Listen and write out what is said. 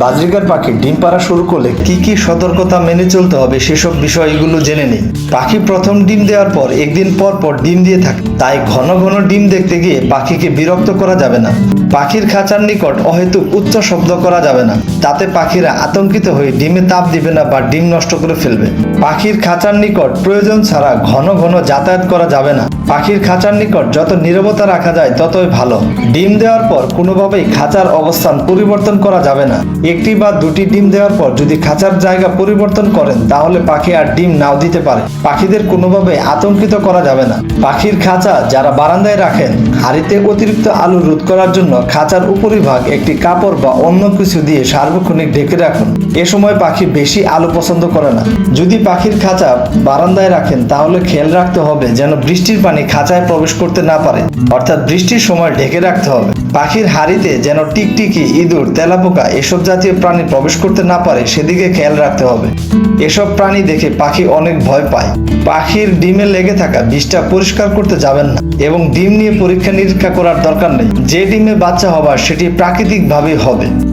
Budgerigar পাখি ডিম পাড়া শুরু করলে কি কি সতর্কতা মেনে চলতে হবে সেসব বিষয়গুলো জেনে নেই। পাখি প্রথম ডিম দেওয়ার পর একদিন পর পর ডিম দিয়ে থাকে, তাই ঘন ঘন ডিম দেখতে গিয়ে পাখিকে বিরক্ত করা যাবে না। পাখির খাঁচার নিকট অহেতুক উচ্চ শব্দ করা যাবে না, তাতে পাখিরা আতঙ্কিত হয়ে ডিমে তাপ দিবে না বা ডিম নষ্ট করে ফেলবে। পাখির খাঁচার নিকট প্রয়োজন ছাড়া ঘন ঘন যাতায়াত করা যাবে না। পাখির খাঁচার নিকট যত নীরবতা রাখা যায় ততই ভালো। ডিম দেওয়ার পর কোনোভাবেই খাঁচার অবস্থান পরিবর্তন করা যাবে না। একটি বা দুটি ডিম দেওয়ার পর যদি খাঁচার জায়গা পরিবর্তন করেন তাহলে পাখি আর ডিম নাও দিতে পারে। পাখিদের কোনোভাবে আতঙ্কিত করা যাবে না। পাখির খাঁচা যারা বারান্দায় রাখেন, হাঁড়িতে অতিরিক্ত আলো রোধ করার জন্য খাঁচার উপরিভাগ একটি কাপড় বা অন্য কিছু দিয়ে সার্বক্ষণিক ঢেকে রাখুন। এ সময় পাখি বেশি আলো পছন্দ করে না। যদি পাখির খাঁচা বারান্দায় রাখেন তাহলে খেয়াল রাখতে হবে যেন বৃষ্টির পানি খাঁচায় প্রবেশ করতে না পারে, অর্থাৎ বৃষ্টির সময় ঢেকে রাখতে হবে। পাখির হাঁড়িতে যেন টিকটিকি, ইঁদুর, তেলাপোকা এসব জাতীয় প্রাণী প্রবেশ করতে না পারে সেদিকে খেয়াল রাখতে হবে। এসব প্রাণী দেখে পাখি অনেক ভয় পায়। পাখির ডিমে লেগে থাকা বিষটা পরিষ্কার করতে যাবেন না এবং ডিম নিয়ে পরীক্ষা নিরীক্ষা করার দরকার নেই। যে ডিমে বাচ্চা হবার সেটি প্রাকৃতিকভাবেই হবে।